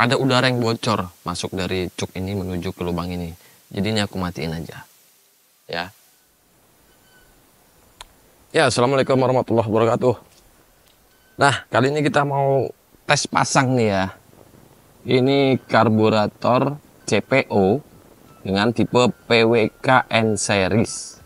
ada udara yang bocor masuk dari cuk ini menuju ke lubang ini. Jadi ini aku matiin aja. Ya. Ya, assalamualaikum warahmatullahi wabarakatuh. Nah, kali ini kita mau tes pasang nih ya. Ini karburator CPO dengan tipe PWK-N series.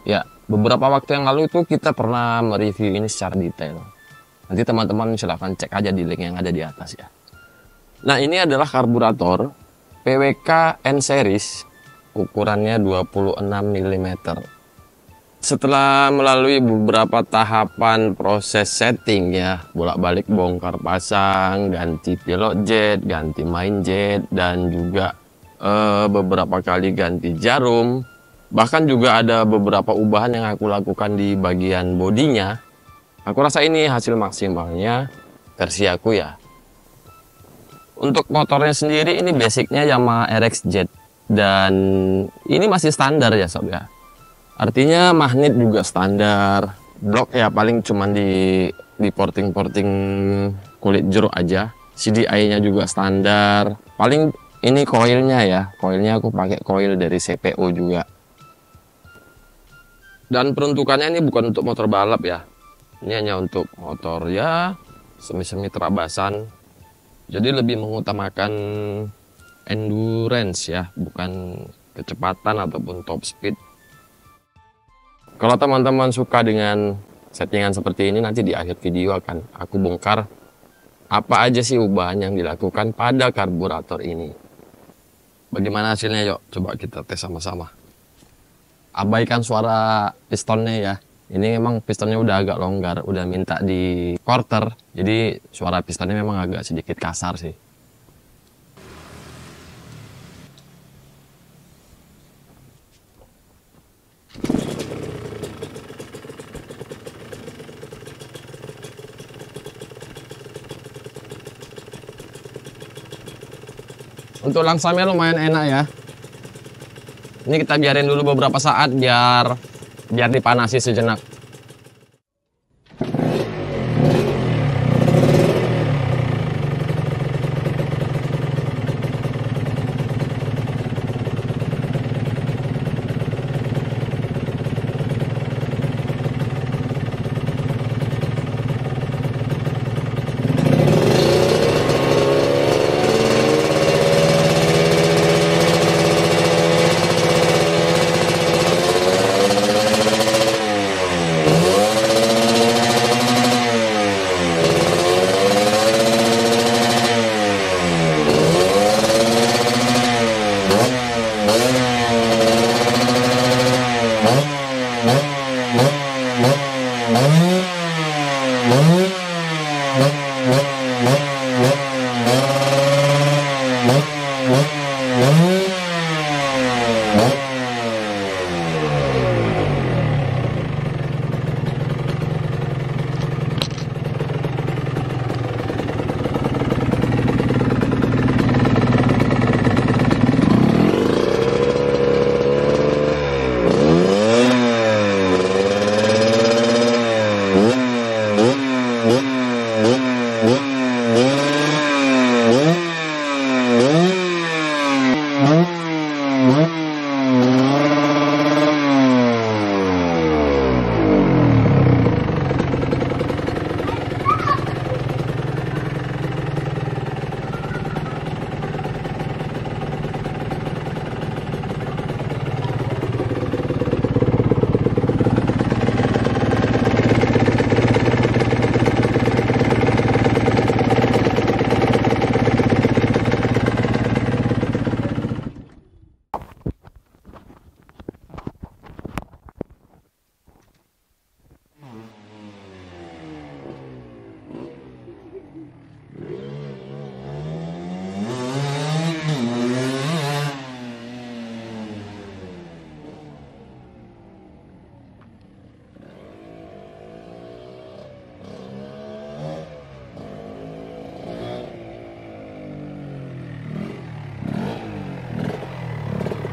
Ya, beberapa waktu yang lalu itu kita pernah mereview ini secara detail. Nanti teman-teman silahkan cek aja di link yang ada di atas ya. Nah, ini adalah karburator PWK-N series, ukurannya 26 mm. Setelah melalui beberapa tahapan proses setting ya, bolak-balik bongkar pasang, ganti pilot jet, ganti main jet, dan juga beberapa kali ganti jarum. Bahkan juga ada beberapa ubahan yang aku lakukan di bagian bodinya. Aku rasa ini hasil maksimalnya versi aku ya. Untuk motornya sendiri ini basicnya Yamaha RX-Jet, dan ini masih standar ya sob ya. Artinya magnet juga standar, blok ya paling cuman di porting-porting kulit jeruk aja. CDI-nya juga standar. Paling ini koilnya ya, koilnya aku pakai koil dari CPO juga. Dan peruntukannya ini bukan untuk motor balap ya. Ini hanya untuk motor ya semi-semi terabasan. Jadi lebih mengutamakan endurance ya, bukan kecepatan ataupun top speed. Kalau teman-teman suka dengan settingan seperti ini, nanti di akhir video akan aku bongkar apa aja sih ubahan yang dilakukan pada karburator ini. Bagaimana hasilnya? Yuk coba kita tes sama-sama. Abaikan suara pistonnya ya. Ini memang pistonnya udah agak longgar, udah minta di quarter. Jadi suara pistonnya memang agak sedikit kasar sih. Untuk langsamnya lumayan enak ya. Ini kita biarin dulu beberapa saat biar dipanasi sejenak.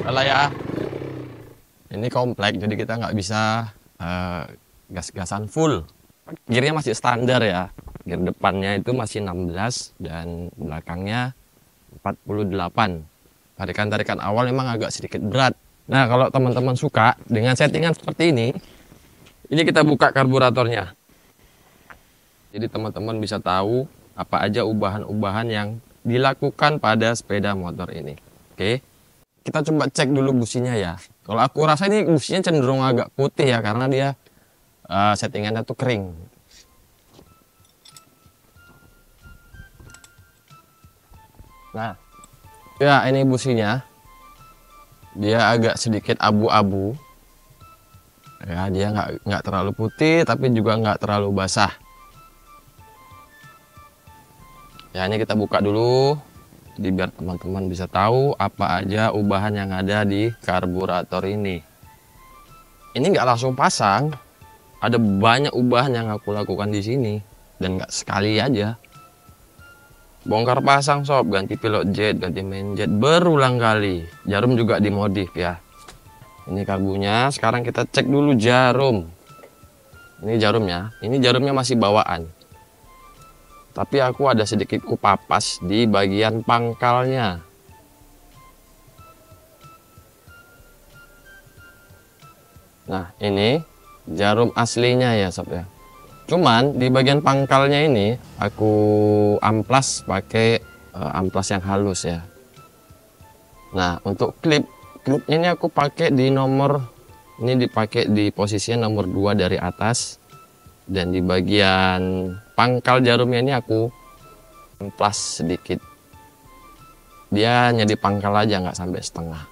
Lah ya, ini komplek jadi kita nggak bisa gas-gasan full. Gearnya masih standar ya, gear depannya itu masih 16 dan belakangnya 48. Tarikan-tarikan awal memang agak sedikit berat. Nah, kalau teman-teman suka dengan settingan seperti ini kita buka karburatornya. Jadi teman-teman bisa tahu apa aja ubahan-ubahan yang dilakukan pada sepeda motor ini. Oke, kita coba cek dulu businya ya. Kalau aku rasa ini businya cenderung agak putih ya, karena dia settingannya tuh kering. Nah, ya ini businya. Dia agak sedikit abu-abu. Ya, dia nggak terlalu putih, tapi juga nggak terlalu basah. Ya, ini kita buka dulu, jadi biar teman-teman bisa tahu apa aja ubahan yang ada di karburator ini. Ini nggak langsung pasang, ada banyak ubahan yang aku lakukan di sini, dan nggak sekali aja. Bongkar pasang sob, ganti pilot jet, ganti main jet berulang kali. Jarum juga dimodif ya. Ini karbunya. Sekarang kita cek dulu jarum. Ini jarumnya. Ini jarumnya masih bawaan. Tapi aku ada sedikit kupapas di bagian pangkalnya. Nah, ini jarum aslinya ya sob ya. Cuman di bagian pangkalnya ini aku amplas pakai amplas yang halus ya. Nah, untuk klipnya ini aku pakai di nomor, ini dipakai di posisinya nomor 2 dari atas, dan di bagian pangkal jarumnya ini aku amplas sedikit. Dia hanya di pangkal aja, nggak sampai setengah.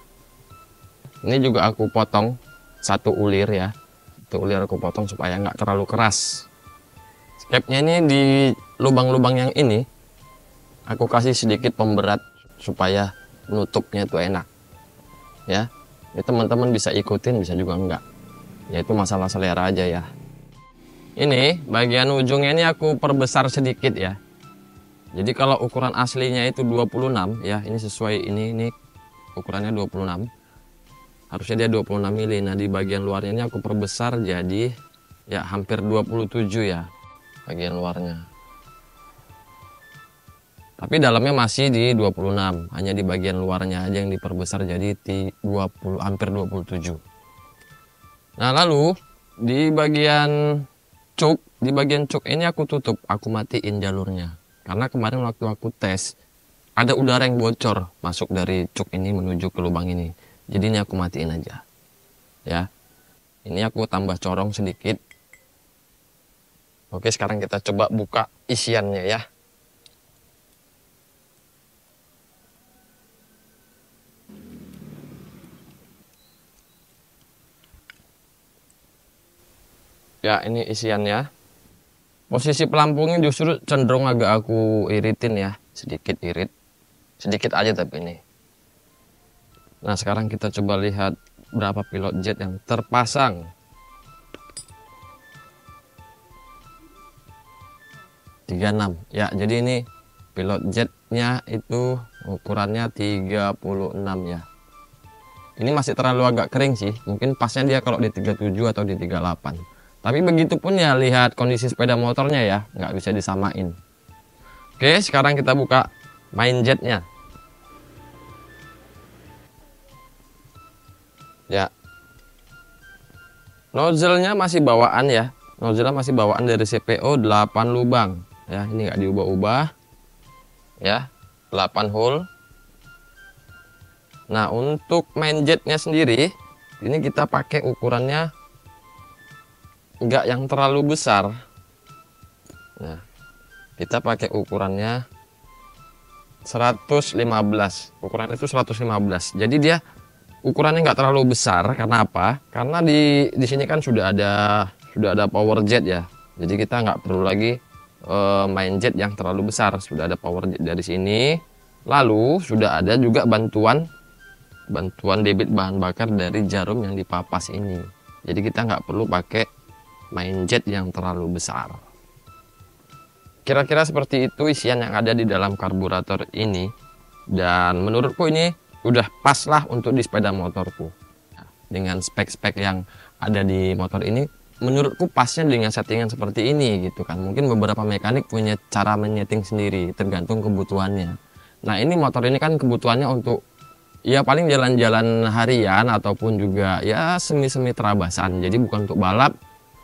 Ini juga aku potong satu ulir ya. Satu ulir aku potong supaya nggak terlalu keras. Capnya ini di lubang-lubang yang ini aku kasih sedikit pemberat supaya nutupnya itu enak ya. Itu teman-teman bisa ikutin, bisa juga enggak, ya itu masalah selera aja ya. Ini bagian ujungnya ini aku perbesar sedikit ya. Jadi kalau ukuran aslinya itu 26 ya, ini sesuai ini ukurannya 26, harusnya dia 26 mili. Nah, di bagian luarnya ini aku perbesar jadi ya hampir 27 ya bagian luarnya, tapi dalamnya masih di 26, hanya di bagian luarnya aja yang diperbesar jadi 20, hampir 27. Nah, lalu di bagian cuk ini aku tutup, aku matiin jalurnya, karena kemarin waktu aku tes ada udara yang bocor masuk dari cuk ini menuju ke lubang ini, jadi ini aku matiin aja ya. Ini aku tambah corong sedikit. Oke, sekarang kita coba buka isiannya ya. Ya, ini isiannya. Posisi pelampungnya justru cenderung agak aku iritin ya, sedikit irit. Sedikit aja tapi ini. Nah, sekarang kita coba lihat berapa pilot jet yang terpasang. 36 ya, jadi ini pilot jetnya itu ukurannya 36 ya. Ini masih terlalu agak kering sih, mungkin pasnya dia kalau di 37 atau di 38. Tapi begitupun ya, lihat kondisi sepeda motornya ya, nggak bisa disamain. Oke, sekarang kita buka main jetnya ya. Nozzle-nya masih bawaan ya, nozzle masih bawaan dari CPO 8 lubang ya, ini nggak diubah-ubah ya, 8 hole. Nah, untuk main jetnya sendiri ini kita pakai ukurannya nggak yang terlalu besar. Nah, kita pakai ukurannya 115, ukuran itu 115, jadi dia ukurannya nggak terlalu besar. Karena apa? Karena di sini kan sudah ada power jet ya, jadi kita nggak perlu lagi main jet yang terlalu besar, sudah ada power jet dari sini. Lalu sudah ada juga bantuan debit bahan bakar dari jarum yang dipapas ini, jadi kita nggak perlu pakai main jet yang terlalu besar. Kira-kira seperti itu isian yang ada di dalam karburator ini, dan menurutku ini udah pas lah untuk di sepeda motorku. Dengan spek-spek yang ada di motor ini, menurutku pasnya dengan settingan seperti ini gitu kan. Mungkin beberapa mekanik punya cara menyeting sendiri tergantung kebutuhannya. Nah ini motor ini kan kebutuhannya untuk ya paling jalan-jalan harian ataupun juga ya semi-semi terabasan. Jadi bukan untuk balap,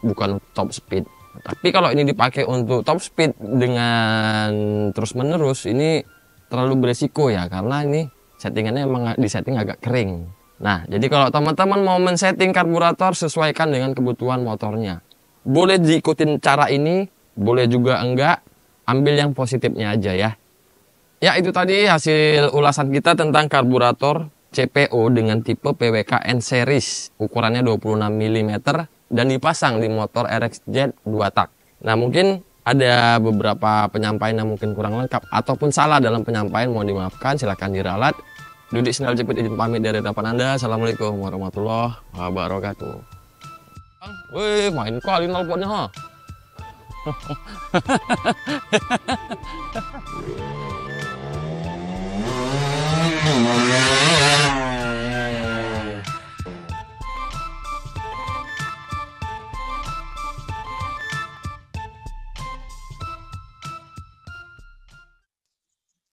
bukan top speed. Tapi kalau ini dipakai untuk top speed dengan terus-menerus, ini terlalu beresiko ya, karena ini settingannya emang disetting agak kering. Nah, jadi kalau teman-teman mau men-setting karburator, sesuaikan dengan kebutuhan motornya. Boleh diikutin cara ini, boleh juga enggak, ambil yang positifnya aja ya. Ya itu tadi hasil ulasan kita tentang karburator CPO dengan tipe PWK N series, ukurannya 26 mm dan dipasang di motor RXZ 2 tak. Nah mungkin ada beberapa penyampaian yang mungkin kurang lengkap ataupun salah dalam penyampaian, mohon dimaafkan, silahkan diralat. Dudik Sendal Jepit izin pamit dari hadapan Anda. Assalamualaikum warahmatullahi wabarakatuh. Wih, main kali nelponnya ha.